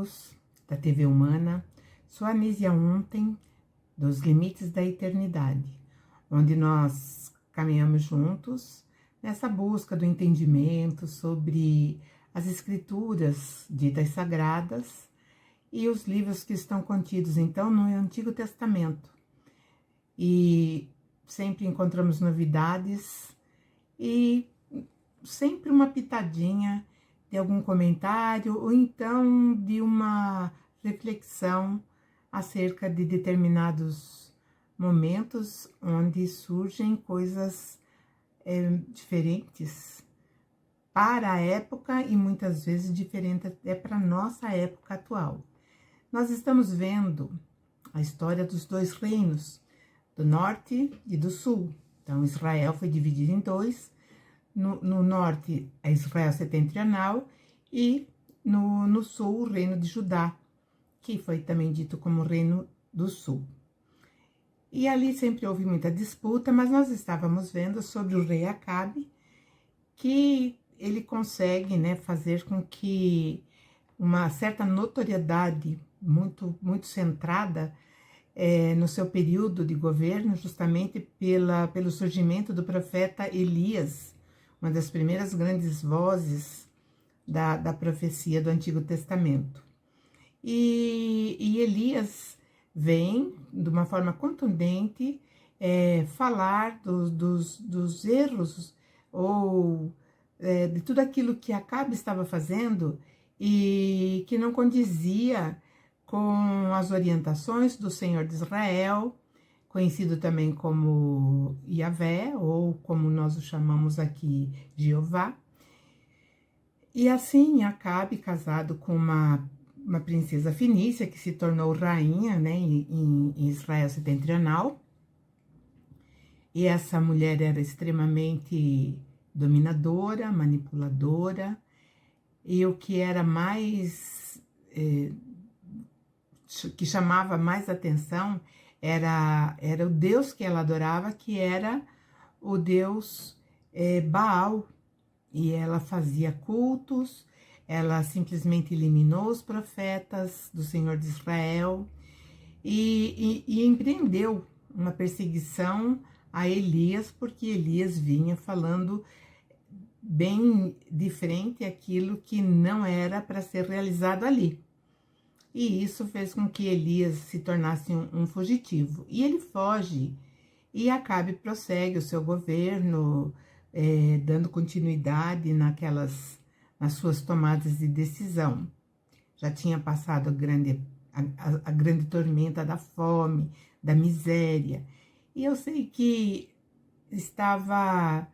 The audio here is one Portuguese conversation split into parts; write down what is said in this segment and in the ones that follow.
amigos da TV Humana. Sou a Nísia Ontem, dos Limites da Eternidade, onde nós caminhamos juntos nessa busca do entendimento sobre as escrituras ditas sagradas e os livros que estão contidos, então, no Antigo Testamento. E sempre encontramos novidades e sempre uma pitadinha de algum comentário ou então de uma reflexão acerca de determinados momentos onde surgem coisas diferentes para a época e muitas vezes diferentes até para a nossa época atual. Nós estamos vendo a história dos dois reinos, do norte e do sul. Então, Israel foi dividido em dois. No norte, a Israel setentrional, e no sul, o reino de Judá, que foi também dito como reino do sul. E ali sempre houve muita disputa, mas nós estávamos vendo sobre o rei Acabe, que ele consegue, né, fazer com que uma certa notoriedade muito centrada no seu período de governo, justamente pelo surgimento do profeta Elias, uma das primeiras grandes vozes da profecia do Antigo Testamento. E Elias vem, de uma forma contundente, falar dos erros ou de tudo aquilo que Acabe estava fazendo e que não condizia com as orientações do Senhor de Israel, conhecido também como Yahvé, ou como nós o chamamos aqui, Jeová. E assim, Acabe, casado com uma princesa fenícia, que se tornou rainha, né, em Israel setentrional. E essa mulher era extremamente dominadora, manipuladora, e o que era mais, que chamava mais atenção, era o Deus que ela adorava, que era o Deus Baal. E ela fazia cultos, ela simplesmente eliminou os profetas do Senhor de Israel e empreendeu uma perseguição a Elias, porque Elias vinha falando bem de frente aquilo que não era para ser realizado ali. E isso fez com que Elias se tornasse um fugitivo. E ele foge, e Acabe prossegue o seu governo, dando continuidade nas suas tomadas de decisão. Já tinha passado a grande tormenta da fome, da miséria. E eu sei que estava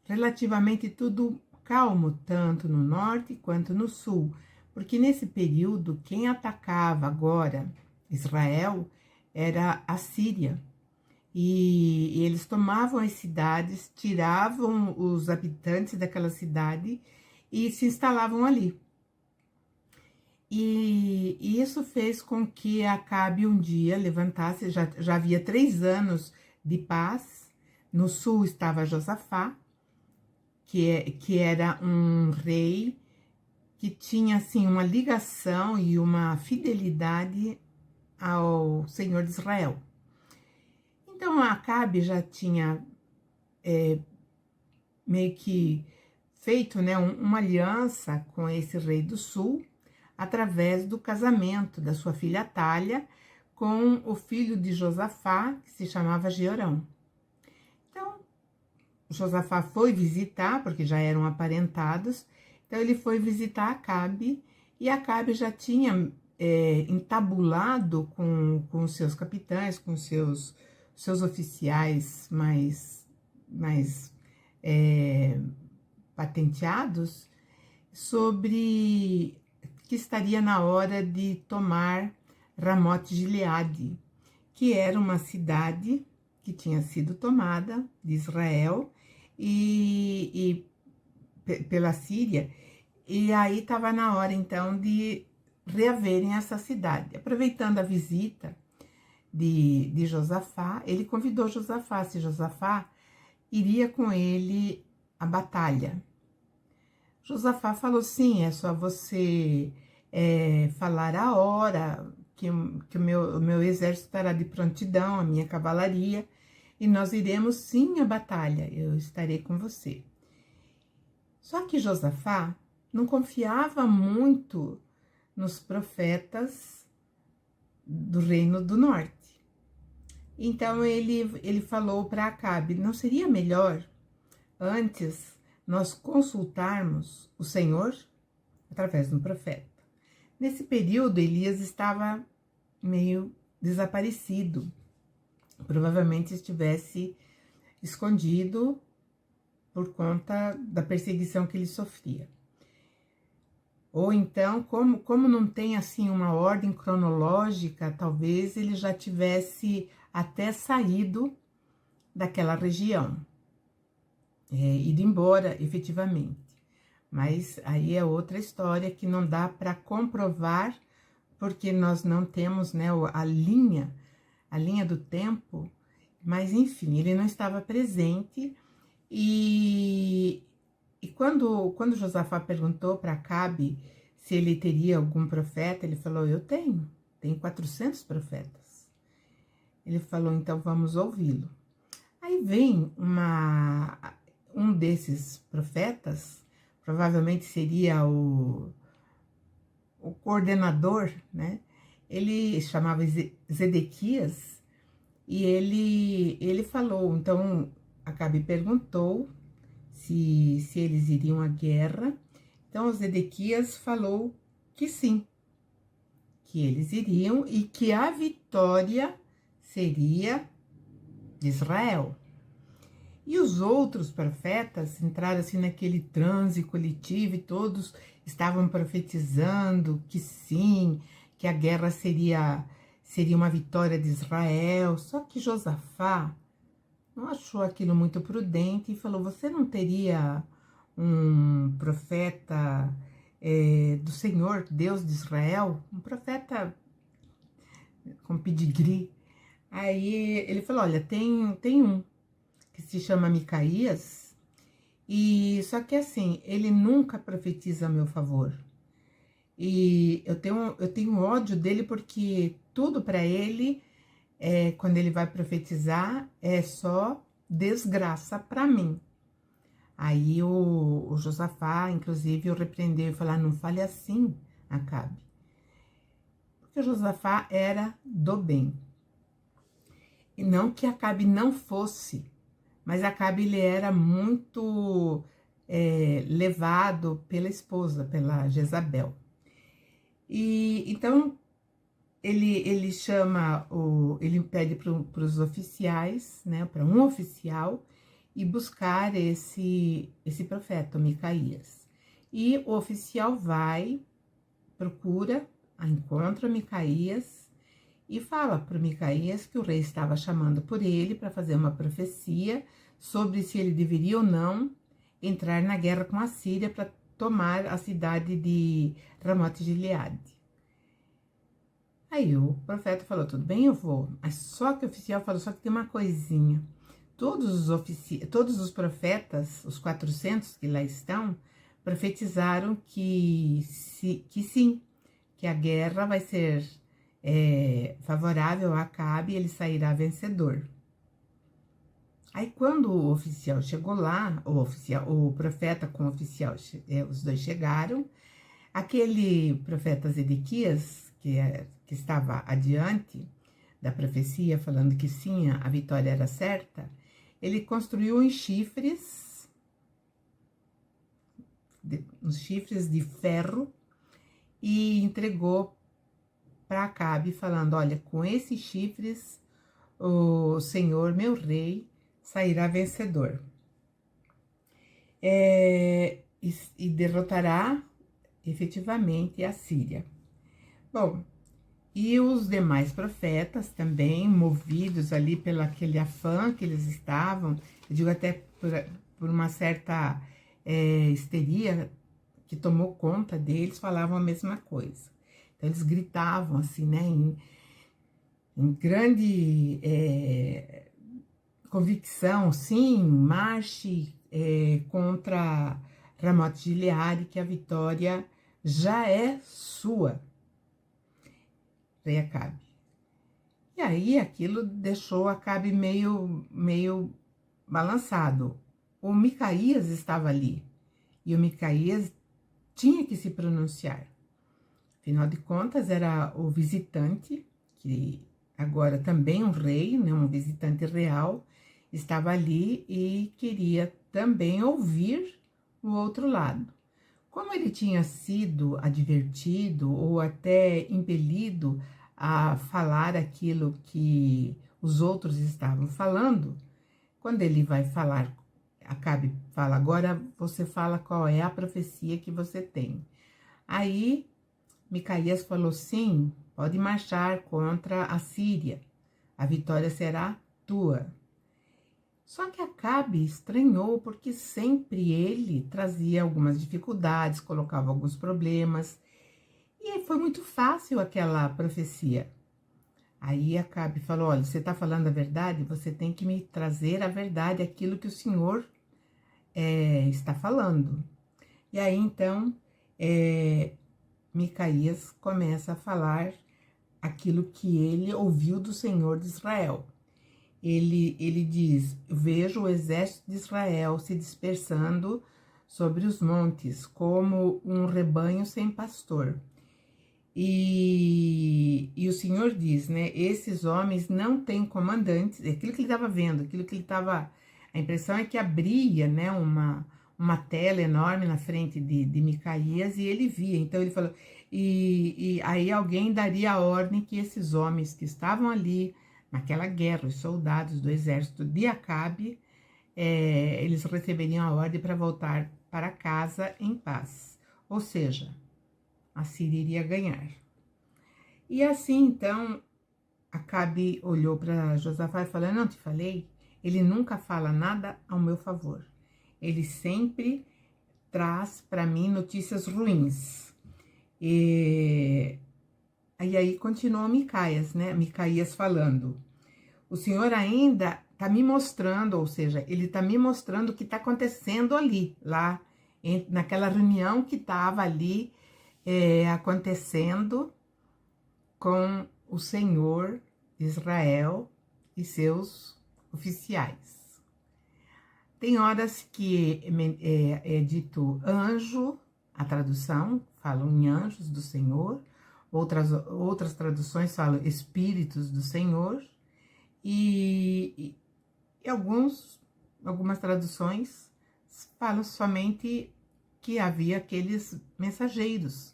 relativamente tudo calmo, tanto no norte quanto no sul, porque nesse período, quem atacava agora Israel era a Síria. E eles tomavam as cidades, tiravam os habitantes daquela cidade e se instalavam ali. E isso fez com que Acabe um dia levantasse, já havia 3 anos de paz. No sul estava Josafá, que era um rei que tinha assim uma ligação e uma fidelidade ao Senhor de Israel. Então Acabe já tinha meio que feito, né, uma aliança com esse rei do sul, através do casamento da sua filha Atália com o filho de Josafá, que se chamava Jeorão. Então Josafá foi visitar, porque já eram aparentados. Então ele foi visitar Acabe, e Acabe já tinha entabulado com os seus capitães, com seus oficiais mais patenteados, sobre que estaria na hora de tomar Ramote Gileade, que era uma cidade que tinha sido tomada de Israel e pela Síria, e aí estava na hora então de reaverem essa cidade. Aproveitando a visita de Josafá, ele convidou Josafá, se Josafá iria com ele à batalha. Josafá falou: sim, é só você falar a hora que o meu exército estará de prontidão, a minha cavalaria, e nós iremos sim à batalha, eu estarei com você. Só que Josafá não confiava muito nos profetas do reino do norte. Então ele falou para Acabe: não seria melhor antes nós consultarmos o Senhor através do profeta? Nesse período, Elias estava meio desaparecido. Provavelmente estivesse escondido por conta da perseguição que ele sofria. Ou então, como não tem assim uma ordem cronológica, talvez ele já tivesse até saído daquela região, ido embora efetivamente. Mas aí é outra história que não dá para comprovar, porque nós não temos, né, a linha do tempo, mas enfim, ele não estava presente. E quando Josafá perguntou para Acabe se ele teria algum profeta, ele falou: eu tenho 400 profetas. Ele falou: então vamos ouvi-lo. Aí vem um desses profetas, provavelmente seria o coordenador, né? Ele chamava Zedequias, e ele falou, então Acabe perguntou se eles iriam à guerra. Então Zedequias falou que sim, que eles iriam e que a vitória seria de Israel. E os outros profetas entraram assim naquele transe coletivo e todos estavam profetizando que sim, que a guerra seria uma vitória de Israel. Só que Josafá não achou aquilo muito prudente e falou: você não teria um profeta do Senhor, Deus de Israel? Um profeta com pedigree? Aí ele falou: olha, tem um que se chama Micaías, e só que assim, ele nunca profetiza a meu favor. E eu tenho ódio dele porque tudo para ele, quando ele vai profetizar, é só desgraça para mim. Aí o Josafá, inclusive, o repreendeu e falou: não fale assim, Acabe. Porque o Josafá era do bem. E não que Acabe não fosse, mas Acabe ele era muito levado pela esposa, pela Jezabel. E então ele chama, ele pede para os oficiais, né, para um oficial, e buscar esse profeta, Micaías. E o oficial vai, procura, encontra Micaías e fala para Micaías que o rei estava chamando por ele para fazer uma profecia sobre se ele deveria ou não entrar na guerra com a Síria para tomar a cidade de Ramote-Gileade. Aí o profeta falou: tudo bem, eu vou. Mas só que o oficial falou: só que tem uma coisinha. Todos os profetas, os 400 que lá estão, profetizaram que sim, que a guerra vai ser favorável a Acabe e ele sairá vencedor. Aí quando o oficial chegou lá, o profeta com o oficial, os dois chegaram, aquele profeta Zedequias, que estava adiante da profecia, falando que sim, a vitória era certa, ele construiu uns chifres de ferro e entregou para Acabe, falando: olha, com esses chifres o Senhor, meu rei, sairá vencedor. E derrotará efetivamente a Síria. Bom, e os demais profetas também, movidos ali pelo aquele afã que eles estavam, eu digo até por uma certa histeria que tomou conta deles, falavam a mesma coisa. Então eles gritavam assim, né, em grande convicção: sim, marche contra Ramote-Gileade, que a vitória já é sua, rei Acabe. E aí aquilo deixou Acabe meio balançado. O Micaías estava ali, e o Micaías tinha que se pronunciar. Afinal de contas, era o visitante, que agora também um rei, né, um visitante real, estava ali e queria também ouvir o outro lado. Como ele tinha sido advertido ou até impelido a falar aquilo que os outros estavam falando, quando ele vai falar, Acabe fala, agora você fala qual é a profecia que você tem. Aí Micaías falou, sim, pode marchar contra a Síria, a vitória será tua. Só que Acabe estranhou, porque sempre ele trazia algumas dificuldades, colocava alguns problemas, e foi muito fácil aquela profecia. Aí Acabe falou, olha, você está falando a verdade, você tem que me trazer a verdade, aquilo que o Senhor está falando. E aí, então, Micaías começa a falar aquilo que ele ouviu do Senhor de Israel. Ele diz, vejo o exército de Israel se dispersando sobre os montes, como um rebanho sem pastor. E o Senhor diz, né, esses homens não têm comandantes, aquilo que ele estava vendo, aquilo que ele estava, a impressão é que abria, né, uma tela enorme na frente de Micaías e ele via, então ele falou, e aí alguém daria a ordem que esses homens que estavam ali naquela guerra, os soldados do exército de Acabe, eles receberiam a ordem para voltar para casa em paz, ou seja, a Síria iria ganhar. E assim, então, Acabe olhou para Josafá e falou, não te falei? Ele nunca fala nada ao meu favor. Ele sempre traz para mim notícias ruins. E aí continuou Micaías, né? Micaías falando, o Senhor ainda está me mostrando, ou seja, ele está me mostrando o que está acontecendo ali, lá, naquela reunião que estava ali, acontecendo com o Senhor Israel e seus oficiais. Tem horas que é dito anjo, a tradução, falam em anjos do Senhor, outras traduções falam espíritos do Senhor, e algumas traduções falam somente que havia aqueles mensageiros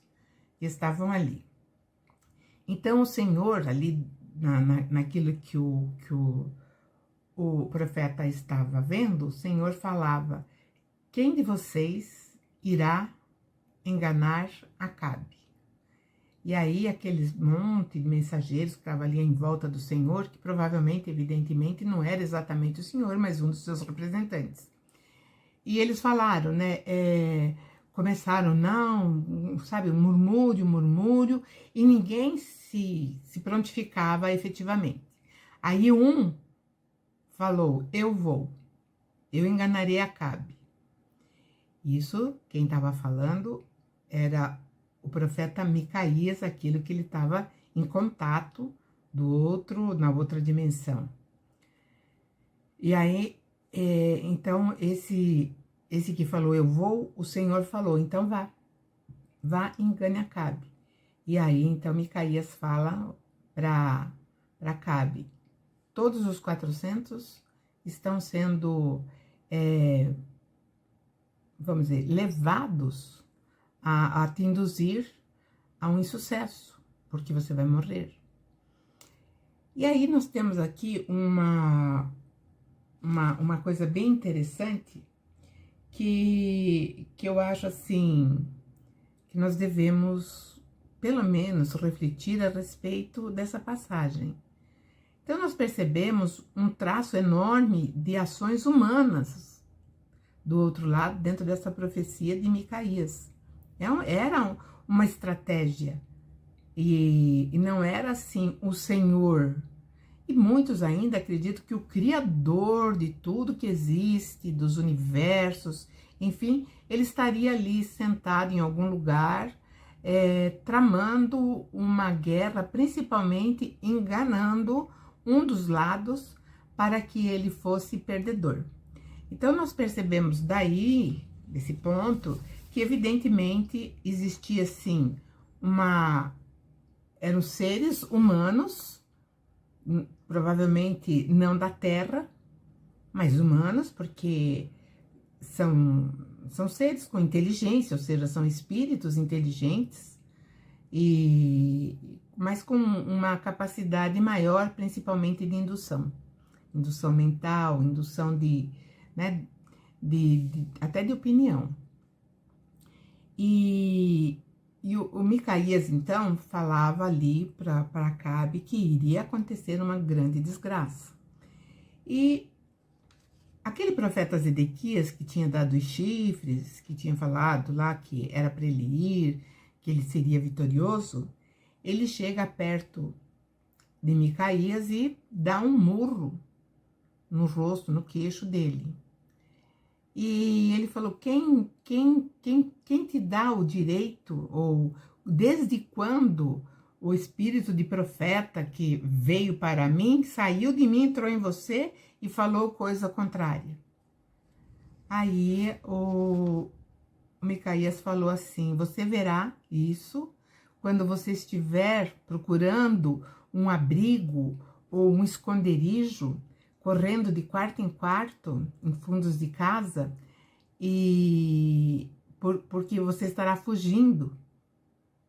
que estavam ali. Então, o Senhor, ali naquilo que o profeta estava vendo, o Senhor falava, quem de vocês irá enganar Acabe? E aí, aqueles monte de mensageiros que estavam ali em volta do Senhor, que provavelmente, evidentemente, não era exatamente o Senhor, mas um dos seus representantes. E eles falaram, né, começaram, não, sabe, murmúrio, e ninguém se prontificava efetivamente. Aí um falou, eu enganarei Acabe. Isso, quem estava falando era o profeta Micaías, aquilo que ele estava em contato na outra dimensão. E aí, então, esse que falou, eu vou, o Senhor falou, então vá e engane Acabe. E aí, então, Micaías fala para Acabe, todos os 400 estão sendo, vamos dizer, levados a te induzir a um insucesso, porque você vai morrer. E aí nós temos aqui uma coisa bem interessante que eu acho assim, que nós devemos, pelo menos, refletir a respeito dessa passagem. Então, nós percebemos um traço enorme de ações humanas do outro lado, dentro dessa profecia de Micaías. Era uma estratégia, e não era assim o Senhor. E muitos ainda acreditam que o Criador de tudo que existe, dos universos, enfim, ele estaria ali sentado em algum lugar, tramando uma guerra, principalmente enganando um dos lados para que ele fosse perdedor. Então, nós percebemos daí, desse ponto, que evidentemente existia, sim, eram seres humanos, provavelmente não da Terra, mas humanos, porque são seres com inteligência, ou seja, são espíritos inteligentes, mas com uma capacidade maior, principalmente de indução mental, indução né, até de opinião. E o Micaías, então, falava ali para Acabe que iria acontecer uma grande desgraça. E aquele profeta Zedequias, que tinha dado os chifres, que tinha falado lá que era para ele ir, que ele seria vitorioso, ele chega perto de Micaías e dá um murro no rosto, no queixo dele. E ele falou: quem te dá o direito, ou desde quando o espírito de profeta que veio para mim, saiu de mim, entrou em você e falou coisa contrária? Aí o Micaías falou assim: você verá isso quando você estiver procurando um abrigo ou um esconderijo, correndo de quarto em quarto, em fundos de casa, porque você estará fugindo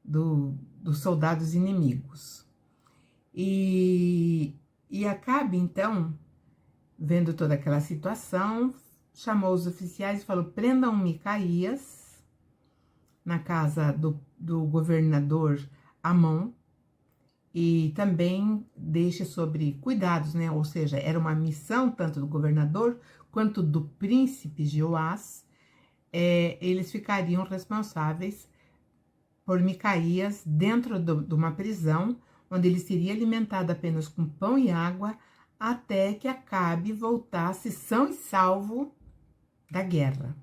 dos soldados inimigos. E Acabe, então, vendo toda aquela situação, chamou os oficiais e falou: prendam Micaías na casa do governador Amon, e também deixe sobre cuidados, né? Ou seja, era uma missão tanto do governador quanto do príncipe Jeoás. Eles ficariam responsáveis por Micaías dentro de uma prisão, onde ele seria alimentado apenas com pão e água, até que Acabe voltasse são e salvo da guerra.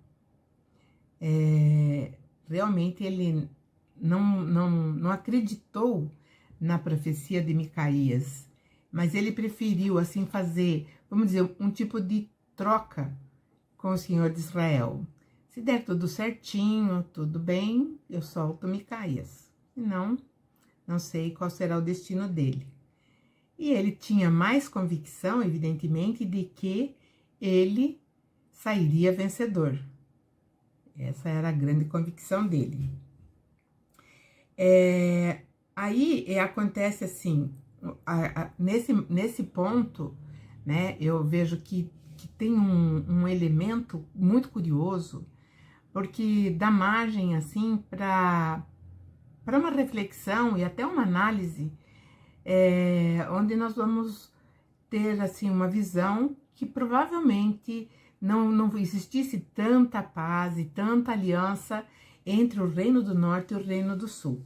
Realmente ele não acreditou na profecia de Micaías, mas ele preferiu assim fazer, vamos dizer, um tipo de troca com o Senhor de Israel. Se der tudo certinho, tudo bem, eu solto Micaías. Se não, não sei qual será o destino dele. E ele tinha mais convicção, evidentemente, de que ele sairia vencedor. Essa era a grande convicção dele. Aí acontece assim, nesse ponto, né, eu vejo que tem um elemento muito curioso, porque dá margem assim para uma reflexão e até uma análise, onde nós vamos ter assim uma visão que provavelmente não existisse tanta paz e tanta aliança entre o Reino do Norte e o Reino do Sul.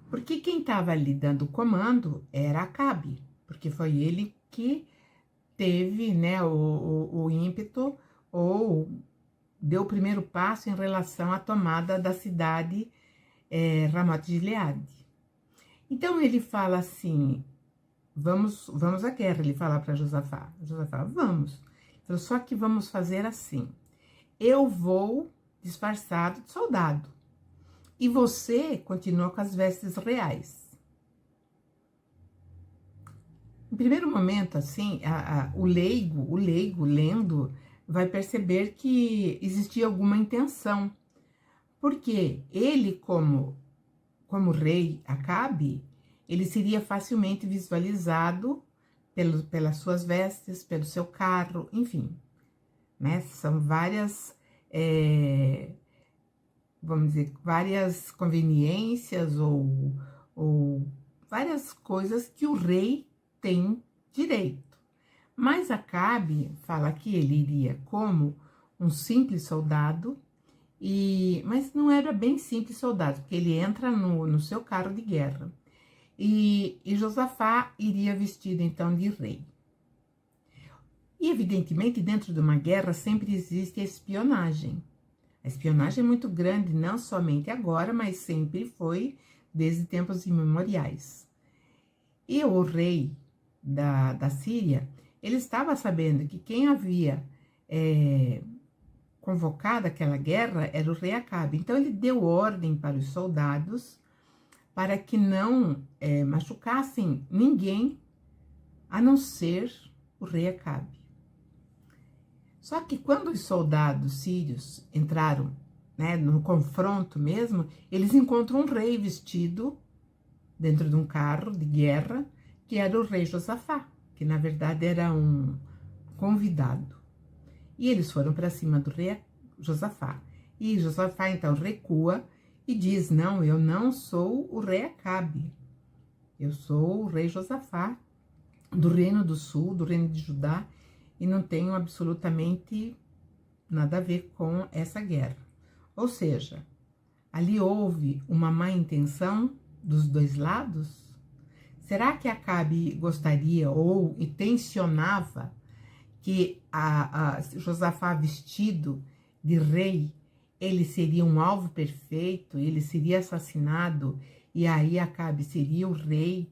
Porque quem estava ali dando o comando era Acabe, porque foi ele que teve, né, o ímpeto, ou deu o primeiro passo em relação à tomada da cidade Ramote de Gileade. Então ele fala assim: vamos à guerra. Ele fala para Josafá: Josafá, vamos. Ele falou: só que vamos fazer assim, eu vou disfarçado de soldado e você continua com as vestes reais. Em primeiro momento, assim, o leigo lendo vai perceber que existia alguma intenção, porque ele, como rei Acabe, ele seria facilmente visualizado pelas suas vestes, pelo seu carro, enfim, né? São várias, vamos dizer, várias conveniências ou várias coisas que o rei tem direito. Mas Acabe fala que ele iria como um simples soldado, mas não era bem simples soldado, porque ele entra no seu carro de guerra. E Josafá iria vestido então de rei. E evidentemente dentro de uma guerra sempre existe a espionagem, A espionagem é muito grande, não somente agora, mas sempre foi desde tempos imemoriais. E o rei da Síria, ele estava sabendo que quem havia convocado aquela guerra era o rei Acabe. Então ele deu ordem para os soldados para que não machucassem ninguém a não ser o rei Acabe. Só que quando os soldados sírios entraram, né, no confronto mesmo, eles encontram um rei vestido dentro de um carro de guerra, que era o rei Josafá, que na verdade era um convidado. E eles foram para cima do rei Josafá. E Josafá então recua e diz: não, eu não sou o rei Acabe, eu sou o rei Josafá, do reino do sul, do reino de Judá, e não tenho absolutamente nada a ver com essa guerra. Ou seja, ali houve uma má intenção dos dois lados? Será que Acabe gostaria ou intencionava que a Josafá vestido de rei, ele seria um alvo perfeito, ele seria assassinado, e aí Acabe seria o rei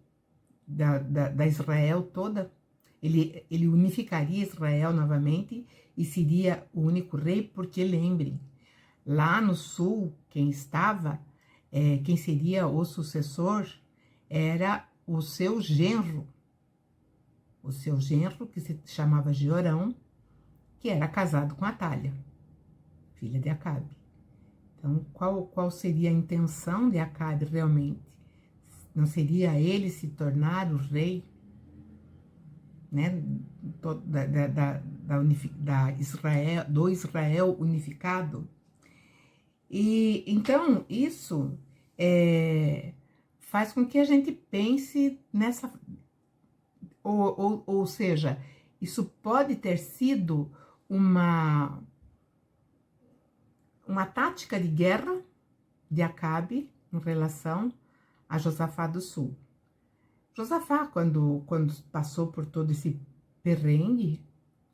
da Israel toda? Ele unificaria Israel novamente e seria o único rei, porque lembrem, lá no sul, quem seria o sucessor era o seu genro que se chamava Jeorão, que era casado com Atália, filha de Acabe. Então, qual seria a intenção de Acabe realmente? Não seria ele se tornar o rei, né, do Israel unificado? E então isso faz com que a gente pense nessa, ou seja, isso pode ter sido uma tática de guerra de Acabe em relação a Josafá do Sul. Josafá, quando passou por todo esse perrengue,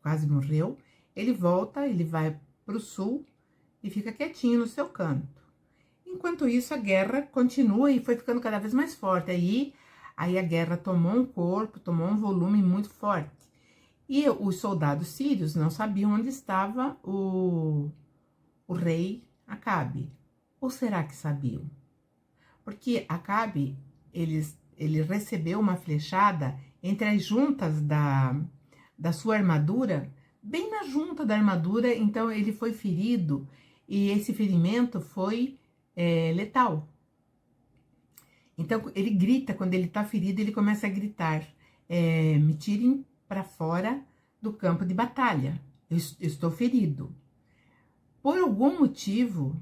quase morreu, ele volta, ele vai para o sul e fica quietinho no seu canto. Enquanto isso, a guerra continua e foi ficando cada vez mais forte. Aí a guerra tomou um corpo, tomou um volume muito forte. E os soldados sírios não sabiam onde estava o rei Acabe. Ou será que sabiam? Porque Acabe, ele recebeu uma flechada entre as juntas da sua armadura, bem na junta da armadura, então ele foi ferido, e esse ferimento foi letal. Então ele grita, quando ele está ferido, ele começa a gritar: me tirem para fora do campo de batalha, eu estou ferido. Por algum motivo,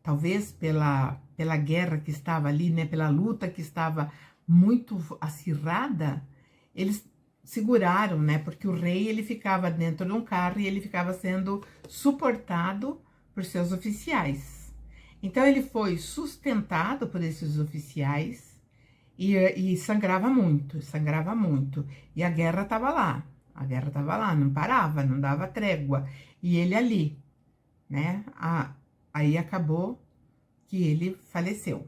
talvez pela guerra que estava ali, né, pela luta que estava muito acirrada, eles seguraram, né, porque o rei, ele ficava dentro de um carro e ele ficava sendo suportado por seus oficiais. Então ele foi sustentado por esses oficiais e sangrava muito, e a guerra estava lá, não parava, não dava trégua, e ele ali, né, aí acabou que ele faleceu.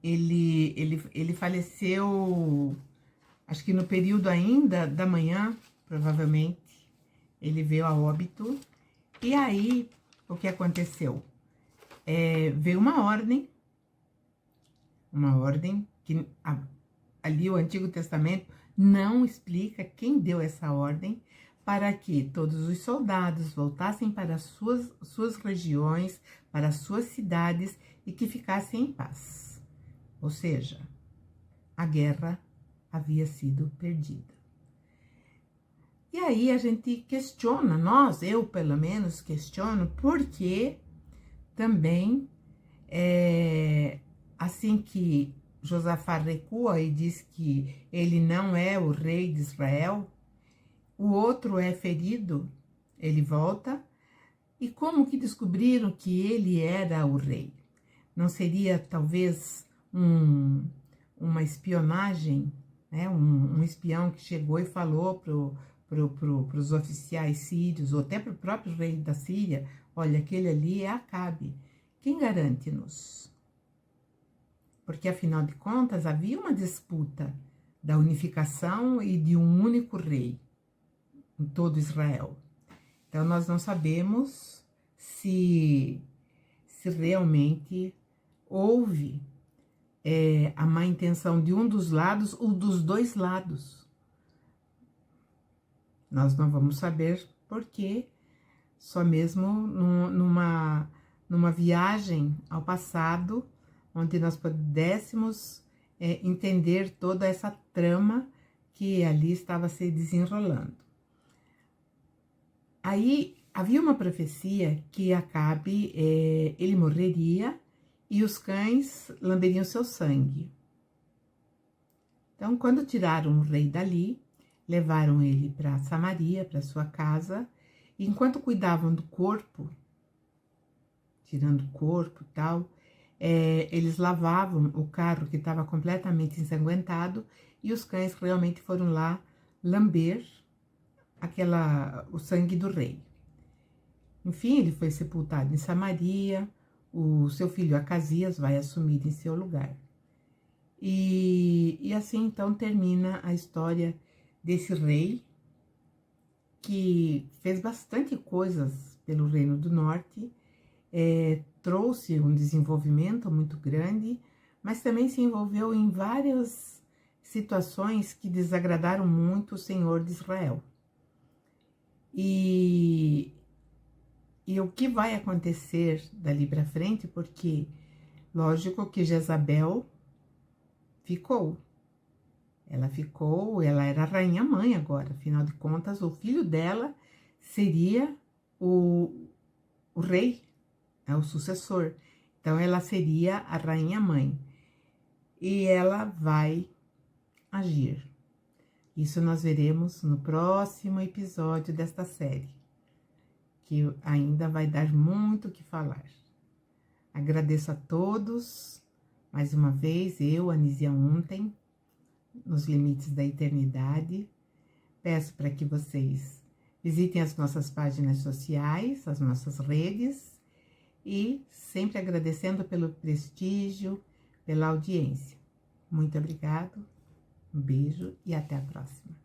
Ele faleceu, acho que no período ainda da manhã, provavelmente, ele veio a óbito. E aí, o que aconteceu? Veio uma ordem que ali o Antigo Testamento não explica quem deu essa ordem, para que todos os soldados voltassem para suas regiões, para suas cidades, e que ficassem em paz. Ou seja, a guerra havia sido perdida. E aí a gente questiona, eu pelo menos questiono, porque também, assim que Josafá recua e diz que ele não é o rei de Israel, o outro é ferido, ele volta, e como que descobriram que ele era o rei? Não seria talvez uma espionagem, né? Um espião que chegou e falou pro os oficiais sírios, ou até para o próprio rei da Síria: olha, aquele ali é Acabe, quem garante-nos? Porque, afinal de contas, havia uma disputa da unificação e de um único rei em todo Israel. Então, nós não sabemos se realmente houve a má intenção de um dos lados ou dos dois lados. Nós não vamos saber porque só mesmo numa viagem ao passado, onde nós pudéssemos entender toda essa trama que ali estava se desenrolando. Aí havia uma profecia que Acabe, ele morreria e os cães lamberiam seu sangue. Então, quando tiraram o rei dali, levaram ele para Samaria, para sua casa, e enquanto cuidavam do corpo, tirando o corpo e tal, eles lavavam o carro que estava completamente ensanguentado, e os cães realmente foram lá lamber o sangue do rei. Enfim, ele foi sepultado em Samaria, o seu filho Acasias vai assumir em seu lugar. E assim, então, termina a história desse rei, que fez bastante coisas pelo Reino do Norte, trouxe um desenvolvimento muito grande, mas também se envolveu em várias situações que desagradaram muito o Senhor de Israel. E o que vai acontecer dali para frente, porque lógico que Jezabel ficou. Ela era a rainha-mãe agora, afinal de contas, o filho dela seria o rei, o sucessor. Então, ela seria a rainha-mãe. E ela vai agir. Isso nós veremos no próximo episódio desta série, que ainda vai dar muito o que falar. Agradeço a todos, mais uma vez, eu, Anísia Unten, nos limites da eternidade. Peço para que vocês visitem as nossas páginas sociais, as nossas redes, e sempre agradecendo pelo prestígio, pela audiência. Muito obrigado, um beijo e até a próxima.